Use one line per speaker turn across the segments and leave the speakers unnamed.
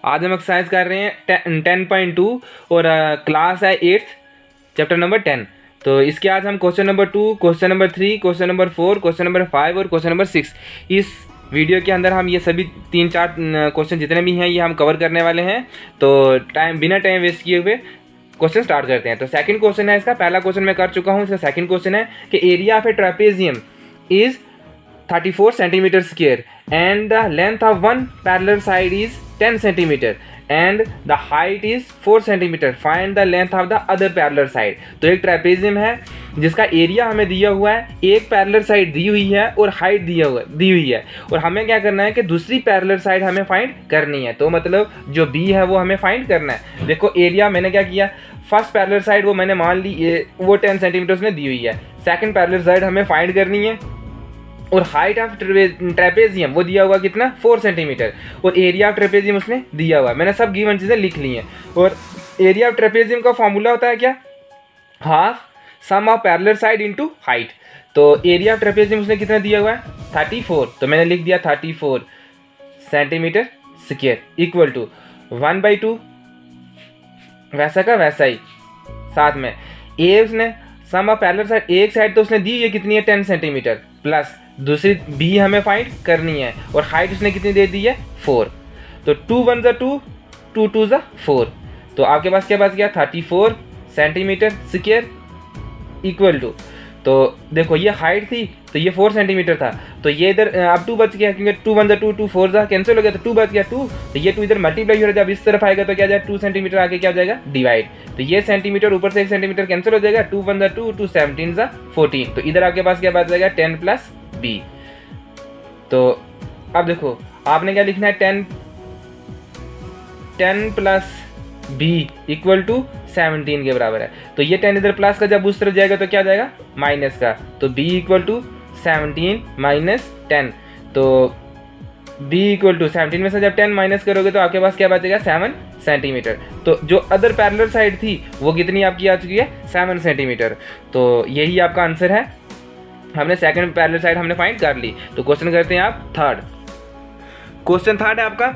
आज हम एक्सरसाइज कर रहे हैं 10.2 और क्लास है 8th चैप्टर नंबर 10। तो इसके आज हम question number 2, question number 3, question number 4, question number 5 और क्वेश्चन नंबर 6 इस वीडियो के अंदर हम ये सभी 3-4 क्वेश्चन जितने भी हैं ये हम कवर करने वाले हैं। तो बिना टाइम वेस्ट किए हुए क्वेश्चन स्टार्ट करते हैं। तो सेकंड क्वेश्चन है इसका, पहला क्वेश्चन मैं कर चुका हूँ, इसका सेकंड क्वेश्चन है कि area of a trapezium is 34 centimetre square and the length of one parallel side is 10 centimeter and the height is 4 centimeter. Find the length of the other parallel side. तो एक trapezium है जिसका area हमें दिया हुआ है, एक parallel side दी हुई है और हाइट दी हुई है और हमें क्या करना है कि दूसरी पैरेलल साइड हमें फाइंड करनी है। तो मतलब जो बी है वो हमें फाइंड करना है। देखो एरिया मैंने क्या किया, फर्स्ट पैरेलल साइड वो मैंने मान ली ये वो 10 सेंटीमीटर उसने दी हुई है, सेकंड पैरेलल साइड हमें फाइंड करनी है और हाइट ऑफ ट्रेपेजियम वो दिया हुआ कितना 4 सेंटीमीटर और एरिया ऑफ ट्रेपेजियम उसने दिया हुआ है। मैंने सब गिवन चीज़ें लिख ली हैं और एरिया ऑफ ट्रेपेजियम का फॉर्मूला होता है क्या, half sum of parallel side into height. तो एरिया ऑफ ट्रेपेजियम उसने कितना दिया हुआ है 34, तो मैंने लिख दिया 34 सेंटीमीटर स्क्वायर इक्वल टू 1/2 वैसा का वैसा ही। साथ में ए उसने सम ऑफ पैरेलल साइड, एक साइड तो उसने दी है कितनी है 10 सेंटीमीटर प्लस दूसरी बी हमें फाइंड करनी है और हाइट उसने कितनी दे दी है 4। तो 2 1 ज़ा 2, 2 2 ज़ा 4। तो आपके पास क्या बच गया 34 सेंटीमीटर स्क्वायर इक्वल टू, तो देखो ये हाइट थी तो ये 4 सेंटीमीटर था, तो ये इधर अब 2 बच गया क्योंकि 2 1 ज़ा 2, 2 4 ज़ा कैंसिल हो गया तो 2 बच गया 2। तो ये 2 इधर मल्टीप्लाई हो रहा है, जब इस तरफ आएगा तो क्या जाएगा 2 सेंटीमीटर आगे क्या हो जाएगा डिवाइड। तो ये सेंटीमीटर ऊपर से 1 सेंटीमीटर कैंसिल हो जाएगा, 2 1 ज़ा 2, 2 17 ज़ा 14। तो इधर आपके पास क्या बच जाएगा 10 प्लस बी। तो अब देखो आपने क्या लिखना है 10 प्लस बी इक्वल टू 17 के बराबर है। तो ये 10 इधर प्लस का जब उस तरफ जाएगा तो क्या जाएगा माइनस का, तो b इक्वल टू 17 माइनस 10। तो b इक्वल टू 17 में से जब 10 माइनस करोगे तो आपके पास क्या बचेगा 7 सेंटीमीटर। तो जो अदर पैरेलल साइड थी वो कितनी आपकी आ चुकी है 7 सेंटीमीटर। तो यही आपका आंसर है, हमने सेकंड पैरेलल साइड हमने फाइंड कर ली। तो क्वेश्चन करते हैं आप थर्ड। क्वेश्चन थर्ड है आपका,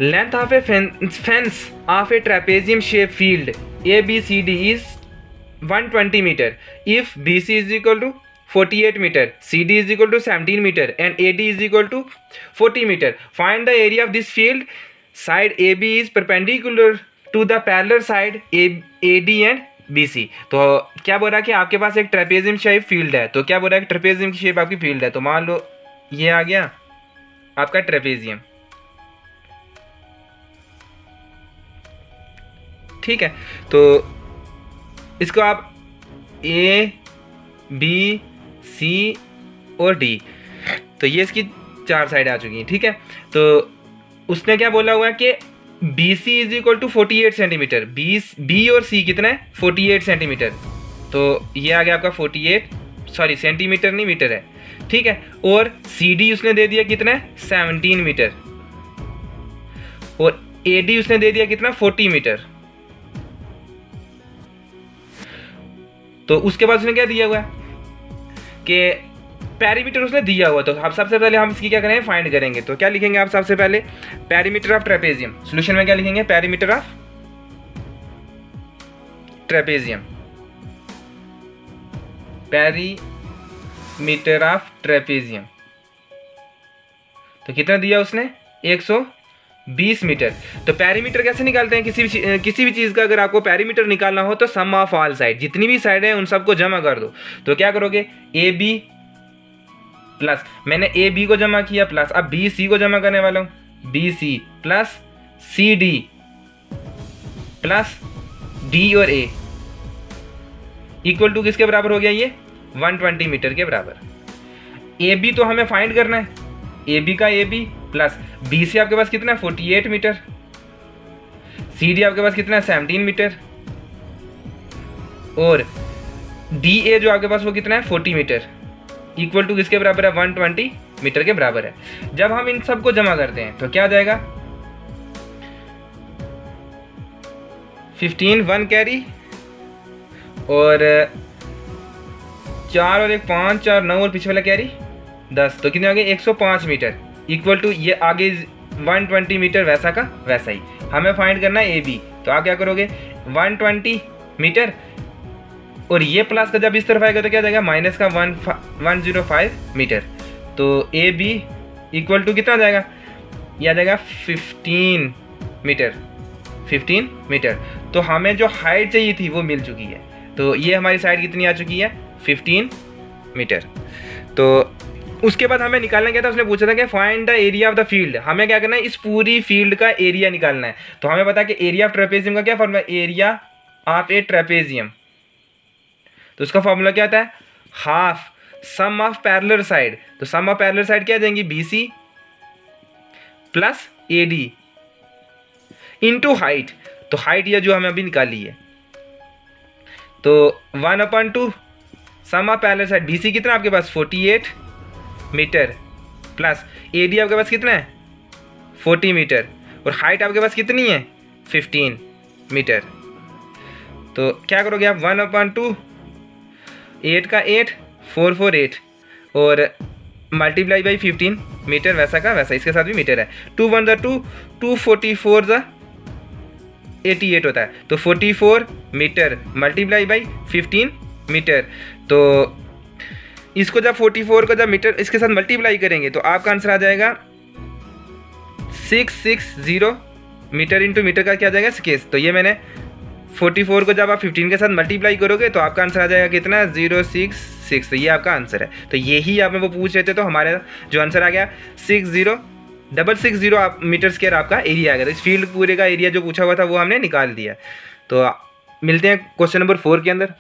length of a fence of a trapezium shape field ABCD is 120 metre if BC is equal to 48 metre, CD is equal to 17 metre and AD is equal to 40 metre. Find the area of this field, side AB is perpendicular to the parallel side AD and BC। तो क्या बोल रहा है कि आपके पास एक trapezium shape field है। तो क्या बोल रहा है कि ट्रेपेजियम की शेप आपकी फील्ड है। तो मान लो ये आ गया आपका ट्रेपेजियम, ठीक है। तो इसको आप A B C और D, तो ये इसकी 4 साइड आ चुकी हैं, ठीक है। तो उसने क्या बोला हुआ है कि BC is equal to 48 centimetre, B और C कितना है 48 सेंटीमीटर। तो ये आ गया आपका 48 सेंटीमीटर नहीं मीटर है, ठीक है। और CD उसने दे दिया कितना है 17 मीटर और AD उसने दे दिया कितना 40 मीटर। तो उसके बाद उसने क्या दिया हुआ है कि पेरीमीटर उसने दिया हुआ। तो अब सबसे पहले हम इसकी क्या करेंगे फाइंड करेंगे। तो क्या लिखेंगे आप सबसे पहले पेरीमीटर ऑफ ट्रेपेजियम, सॉल्यूशन में क्या लिखेंगे perimeter of trapezium, perimeter of trapezium. तो कितना दिया उसने 120 मीटर। तो पेरीमीटर कैसे निकालते हैं किसी भी चीज़ का, अगर आपको पेरीमीटर निकालना हो तो सम ऑफ ऑल साइड, जितनी भी साइड है उन सबको जमा कर दो। तो क्या करोगे AB प्लस, मैंने AB को जमा किया प्लस, अब BC को जमा करने वाला हूँ BC plus CD plus D और A इक्वल टू किसके बराबर हो गया ये 120 मीटर के बराबर। AB तो हमें फाइंड करना है, AB का AB प्लस BC आपके पास कितना है 48 मीटर, CD आपके पास कितना है 17 मीटर और DA जो आपके पास वो कितना है 40 मीटर इक्वल टू किसके बराबर है 120 मीटर के बराबर है। जब हम इन सब को जमा करते हैं तो क्या आ जाएगा 15 1 कैरी और 4 और 1 5 4 9 और पीछे वाला कैरी 10, तो कितने आ गए 105 मीटर इक्वल टू ये आगे 120 मीटर वैसा का वैसा ही। हमें फाइंड करना है ए बी, तो आप क्या करोगे 120 मीटर और ये प्लस का जब इस तरफ आएगा तो क्या जाएगा माइनस का 105 मीटर। तो ए बी इक्वल टू कितना जाएगा, यह आ जाएगा 15 मीटर, 15 मीटर। तो हमें जो हाइट चाहिए थी वो मिल चुकी है। तो ये हमारी साइड कितनी आ चुकी है 15 मीटर। तो उसके बाद हमें निकालना क्या था, उसने पूछा था कि find the area of the field. हमें क्या करना है, इस पूरी फील्ड का एरिया निकालना है। तो हमें पता है कि एरिया ऑफ ट्रेपेजियम का क्या फॉर्मूला है, एरिया ऑफ ए ट्रेपेजियम। तो उसका फॉर्मूला क्या होता है, half sum of parallel side. तो सम ऑफ पैरेलल साइड क्या जाएंगी BC plus AD into height. तो हाइट यह जो हमें अभी निकाली है, तो 1/2 सम ऑफ पैरेलल साइड। BC कितना आपके पास 48 मीटर प्लस AD आपके पास कितना है 40 मीटर और हाइट आपके पास कितनी है 15 मीटर। तो क्या करोगे आप 1/2 8 का 8 448 और मल्टीप्लाई बाई 15 मीटर वैसा का वैसा, इसके साथ भी मीटर है। 2 1 2 2 44 88 होता है। तो 44 मीटर मल्टीप्लाई बाई 15 मीटर। तो इसको जब 44 को जब मीटर इसके साथ मल्टीप्लाई करेंगे तो आपका आंसर आ जाएगा 660 मीटर इंटू मीटर का क्या आ जाएगा स्केस। तो ये मैंने 44 को जब आप 15 के साथ मल्टीप्लाई करोगे तो आपका आंसर आ जाएगा कितना 066। तो ये आपका आंसर है। तो यही आप मेरे को पूछ रहे थे, तो हमारा जो आंसर आ गया 60660 आप मीटर स्क्वायर आपका एरिया आ गया। तो इस फील्ड पूरे का एरिया जो पूछा हुआ था वो हमने निकाल दिया। तो मिलते हैं क्वेश्चन नंबर 4 के अंदर।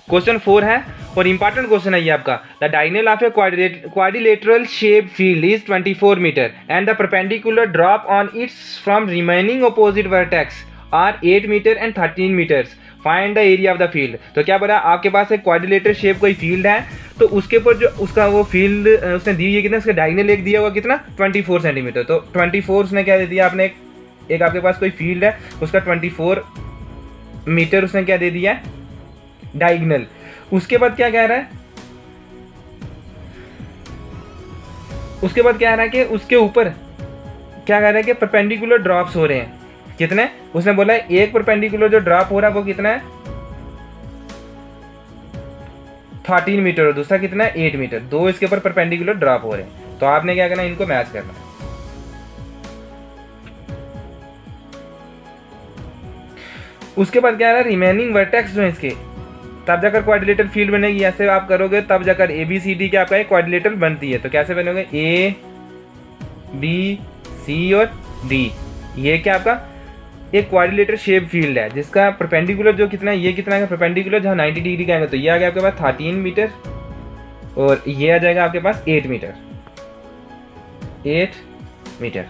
क्वेश्चन 4 है और इंपॉर्टेंट क्वेश्चन है ये आपका। The diagonal of a quadrilateral shape field is 24 metre and the perpendicular drop on its from remaining opposite vertex are 8 metre and 13 metres. Find the area of the field. तो क्या बोला, आपके पास एक quadrilateral shape कोई field है, तो उसके ऊपर जो उसका वो फील्ड उसने दी है कितना, उसका डायगोनल एक दिया हुआ कितना 24 सेंटीमीटर। तो 24 उसने क्या दे दिया, आपने एक आपके पास कोई फील्ड है उसका 24 मीटर उसने क्या दे दिया डायगोनल। उसके बाद क्या कह रहा है, उसके बाद क्या कह रहा है कि उसके ऊपर क्या कह रहा है कि परपेंडिकुलर ड्रॉप्स हो रहे हैं कितने, उसने बोला है एक परपेंडिकुलर जो ड्रॉप हो रहा है वो कितना है 13 मीटर और दूसरा कितना है 8 मीटर। दो इसके ऊपर परपेंडिकुलर ड्रॉप हो रहे हैं। तो आपने क्या करना है, इनको मैच करना है। उसके बाद क्या है रिमेनिंग वर्टेक्स जो है इसके, तब जाकर क्वाड्रिलेटरल फील्ड बनेगी। ऐसे आप करोगे तब जाकर ABCD क्या आपका एक क्वाड्रिलेटरल बनती है। तो कैसे बनोगे A B C और D, ये क्या आपका एक क्वाड्रिलेटरल शेप फील्ड है जिसका परपेंडिकुलर जो कितना है, ये कितना है परपेंडिकुलर जहाँ 90 डिग्री का आएगा। तो ये आ गया आपके पास 13 मीटर और ये आ जाएगा आपके पास 8 मीटर, 8 मीटर।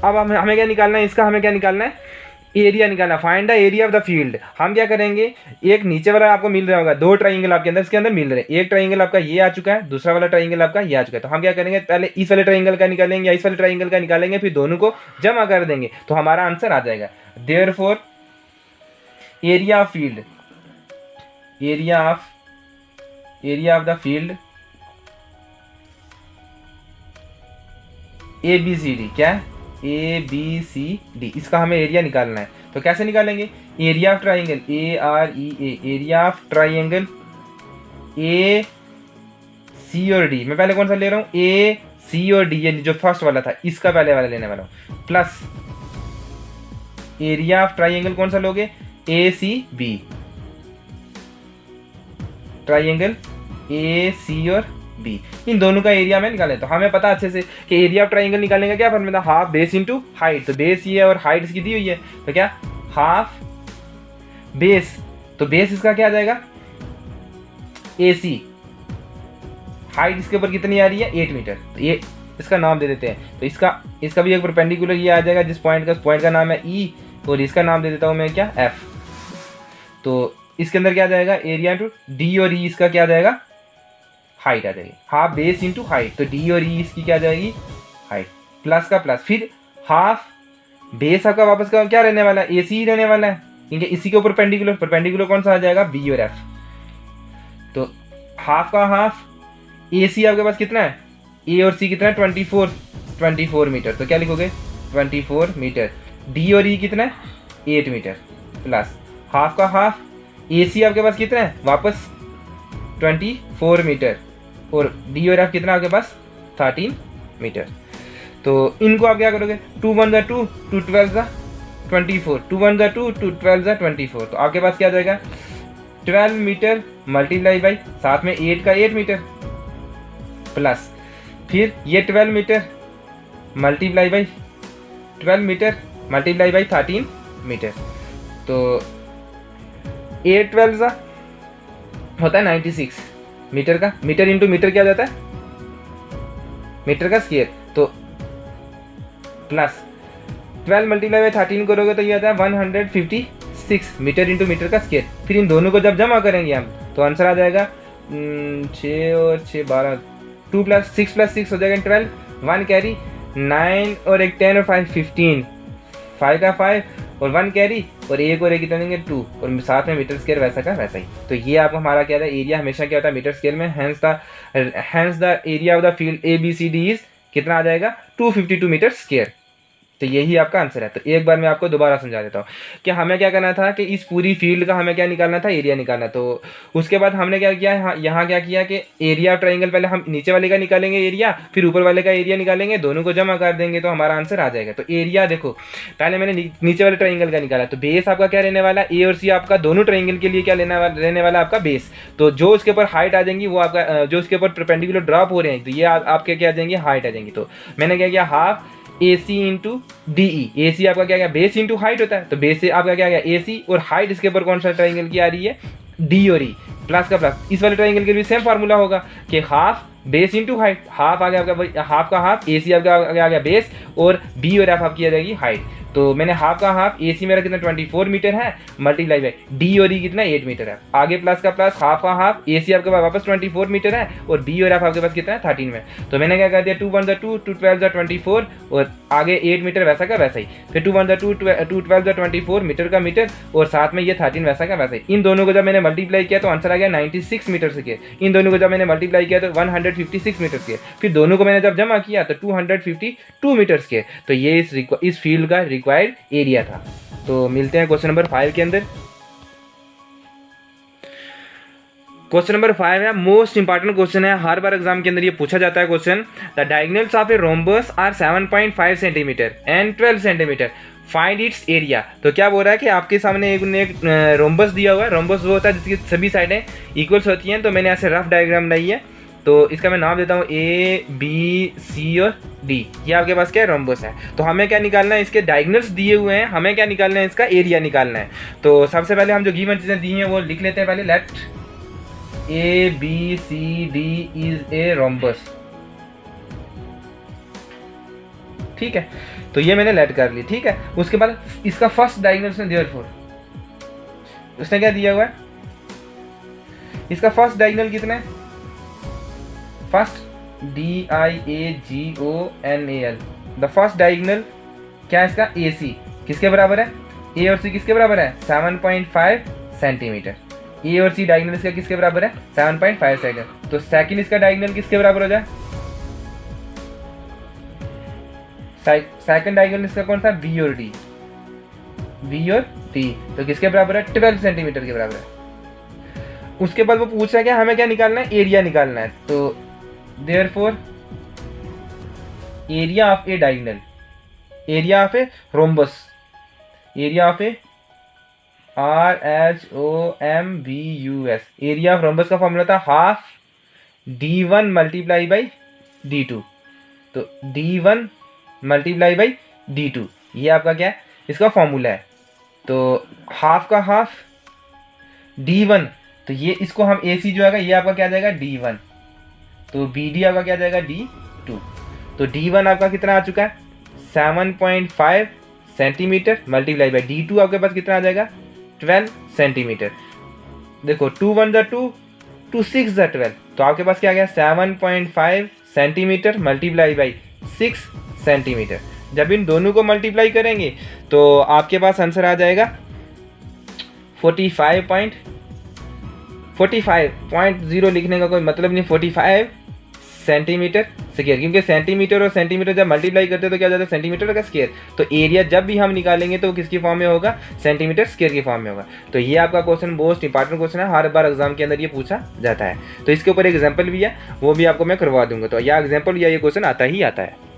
अब हमें क्या निकालना है, इसका हमें क्या निकालना है एरिया निकालना। Find the area of the field. हम क्या करेंगे, एक नीचे वाला आपको मिल रहा होगा, दो ट्राइंगल आपके अंदर इसके अंदर मिल रहे हैं। एक ट्राइंगल आपका ये आ चुका है, दूसरा वाला ट्राइंगल आपका ये आ चुका है। तो हम क्या करेंगे, पहले इस वाले ट्राइंगल का निकालेंगे या इस वाले ट्राइंगल का निकालेंगे, फिर दोनों को जमा कर देंगे तो हमारा आंसर आ जाएगा। Therefore area of field, area of the field ABCD क्या है ABCD, इसका हमें एरिया निकालना है। तो कैसे निकालेंगे, area of triangle AREA, area of triangle AC और D। मैं पहले कौन सा ले रहा हूँ AC और D, ये जो फर्स्ट वाला था इसका पहले वाला लेने वाला हूँ, प्लस एरिया ऑफ ट्राइंगल कौन सा लोगे ACB, ट्राइंगल AC और B, इन दोनों का एरिया में निकालें। तो हमें पता अच्छे से कि एरिया ऑफ ट्राइंगल निकालने का क्या फॉर्मूला था, हाफ बेस इनटू हाइट। तो बेस ये है और हाइट इसकी दी हुई है, तो क्या हाफ बेस, तो बेस इसका क्या आ जाएगा AC, हाइट इसके ऊपर कितनी आ रही है 8 मीटर। तो ये इसका नाम दे देते हैं। तो इसका भी एक परपेंडिकुलर ये आ जाएगा जिस पॉइंट का नाम है E और इसका नाम दे देता हूँ मैं क्या F। तो इसके अंदर क्या आ जाएगा एरिया इंटू D और E इसका क्या आ जाएगा हाइट आ जाएगी, हाफ बेस इंटू हाइट। तो D और E इसकी क्या आ जाएगी हाइट, प्लस का प्लस, फिर हाफ बेस आपका वापस का क्या रहने वाला है AC ही रहने वाला है, क्योंकि इसी के ऊपर परपेंडिकुलर कौन सा आ जाएगा B और F। तो हाफ का हाफ AC आपके पास कितना है ए और सी कितना है 24 मीटर, तो क्या लिखोगे 24 मीटर। डी और ई कितना है 8 मीटर प्लस हाफ का हाफ, ए सी आपके पास कितना है वापस 24 मीटर और डी और एफ कितना आपके पास 13 मीटर। तो इनको आप क्या करोगे 2 1 2 2 12 24, 2 1 2 2 12 24, तो आपके पास क्या आ जाएगा 12 मीटर मल्टीप्लाई बाई साथ में 8 का 8 मीटर प्लस फिर ये 12 metre multiply by 12 metre multiply by 13 metre, तो 8 12 होता है 96 मीटर का, मीटर इंटू मीटर क्या हो जाता है मीटर का स्क्वायर, तो प्लस 12 मल्टीप्लाई बाई 13 करोगे तो ये आता है 156 मीटर इंटू मीटर का स्क्वायर। फिर इन दोनों को जब जमा करेंगे हम तो आंसर आ जाएगा 6 और 6 12, 2 + 6 + 6 हो जाएगा 12, 1 कैरी 9 और एक 10 और 5 15, 5 का 5 और 1 कैरी और एक और एक कितना देंगे 2 और साथ में मीटर स्क्वायर वैसा का वैसा ही। तो ये आपको हमारा क्या था एरिया हमेशा क्या होता है मीटर स्क्वायर में, hence the area of the field A B C D is कितना आ जाएगा 252 मीटर स्क्वायर। तो यही आपका आंसर है। तो एक बार मैं आपको दोबारा समझा देता हूँ कि हमें क्या करना था कि इस पूरी फील्ड का हमें क्या निकालना था एरिया निकालना। तो उसके बाद हमने क्या किया यहाँ क्या किया कि एरिया ऑफ ट्राइंगल पहले हम नीचे वाले का निकालेंगे एरिया, फिर ऊपर वाले का एरिया निकालेंगे, दोनों को जमा कर देंगे तो हमारा आंसर आ जाएगा। तो एरिया देखो पहले मैंने नीचे वाले ट्राइंगल का निकाला, तो बेस आपका क्या रहने वाला ए और सी आपका दोनों ट्राइंगल के लिए क्या रहने वाला आपका बेस। तो जो उसके ऊपर हाइट आ जाएंगी वो आपका जो उसके ऊपर परपेंडिकुलर ड्रॉप हो रहे हैं तो ये आपके क्या आ जाएंगे हाइट आ जाएंगी। तो मैंने क्या किया हाफ ए सी इंटू डी ई, ए सी आपका क्या गया बेस इंटू हाइट होता है, तो बेस से आपका क्या गया ए सी और हाइट इसके ऊपर कौन सा ट्राइंगल की आ रही है डी और ई, प्लस का प्लस इस वाले ट्राइंगल के भी सेम फार्मूला होगा कि half base into height, half आ गया आपका हाफ का हाफ ए सी आपका आ गया बेस और बी और एफ आपकी आ जाएगी हाइट। तो मैंने हाफ का हाफ ए सी मेरा कितना 24 मीटर है मल्टीप्लाई बाई डी और ई कितना 8 मीटर है, आगे प्लस का प्लस हाफ का हाफ ए सी आपके पास वापस 24 मीटर है और बी और एफ आपके पास कितना है 13 में। तो मैंने क्या कर दिया 2 1 2 2 12 24 और आगे 8 मीटर वैसा का वैसा ही, फिर 2 1 2 2 12 24 मीटर का मीटर और साथ में ये 13 वैसा का वैसा ही। इन दोनों को जब मैंने मल्टीप्लाई किया तो आंसर आ गया 96 मीटर से, इन दोनों को जब मैंने मल्टीप्लाई किया तो 156 मीटर के, फिर दोनों को मैंने जब जमा किया तो 252 मीटर्स के। तो ये इस फील्ड का रिक्वायर्ड एरिया था। तो मिलते हैं क्वेश्चन नंबर 5 के अंदर। क्वेश्चन नंबर 5 है मोस्ट इंपॉर्टेंट क्वेश्चन है, हर बार एग्जाम के अंदर ये पूछा जाता है question. The diagonals of a rhombus are 7.5 centimetre and 12 centimetre, find its area. तो क्या बोल रहा है कि आपके सामने एक रोम्बस दिया हुआ है, रोम्बस वो होता है जिसकी सभी साइडें इक्वल्स होती हैं। तो मैंने ऐसे रफ डायग्राम लाई है, तो इसका मैं नाम देता हूँ ए बी सी और डी, ये आपके पास क्या है रोम्बस है। तो हमें क्या निकालना है इसके डायगोनल्स दिए हुए हैं, हमें क्या निकालना है इसका एरिया निकालना है। तो सबसे पहले हम जो गिवन चीज़ें दी हैं वो लिख लेते हैं पहले। Let A B C D is a rhombus, ठीक है, तो ये मैंने लेट कर ली, ठीक है। उसके बाद इसका फर्स्ट डायगोनल ने देयरफॉर उसने क्या दिया हुआ है, इसका फर्स्ट डायगोनल कितना है, first DIAGONAL, the first diagonal क्या है इसका ए सी किसके बराबर है, ए और सी किसके बराबर है 7.5 सेंटीमीटर, ए और सी डायगोनल इसका किसके बराबर है 7.5 सेंटीमीटर। तो सेकंड इसका डायगोनल किसके बराबर हो जाए, सेकंड डायगोनल इसका कौन सा बी और डी, बी और डी तो किसके बराबर है 12 सेंटीमीटर के बराबर है। उसके बाद वो पूछ रहा है कि हमें क्या निकालना है एरिया निकालना है। तो therefore area of A diagonal, area of a rhombus, area of A RHOMBUS, area of rhombus का फॉर्मूला था half D1 multiply by D2, तो D1 मल्टीप्लाई बाई D2 ये आपका क्या है इसका फॉर्मूला है। तो हाफ का हाफ D1, तो ये इसको हम AC जो आएगा ये आपका क्या आ जाएगा D1, तो BD आपका क्या आ जाएगा D2। तो D1 आपका कितना आ चुका है 7.5 सेंटीमीटर मल्टीप्लाई बाई D2 आपके पास कितना आ जाएगा 12 सेंटीमीटर। देखो 2 1 2 2 6 12, तो आपके पास क्या आ गया 7.5 सेंटीमीटर मल्टीप्लाई बाई 6 सेंटीमीटर। जब इन दोनों को मल्टीप्लाई करेंगे तो आपके पास आंसर आ जाएगा 45.0 लिखने का कोई मतलब नहीं, 45 सेंटीमीटर स्क्वायर, क्योंकि सेंटीमीटर और सेंटीमीटर जब मल्टीप्लाई करते हैं तो क्या जाता है सेंटीमीटर का स्क्वायर। तो एरिया जब भी हम निकालेंगे तो किसकी फॉर्म में होगा, सेंटीमीटर स्क्वायर की फॉर्म में होगा। तो ये आपका क्वेश्चन मोस्ट इंपॉर्टेंट क्वेश्चन है, हर बार एग्जाम के अंदर ये पूछा जाता है। तो इसके ऊपर एग्जाम्पल भी है, वो भी आपको मैं करवा दूंगा। तो या एग्जाम्पल या ये क्वेश्चन आता ही आता है।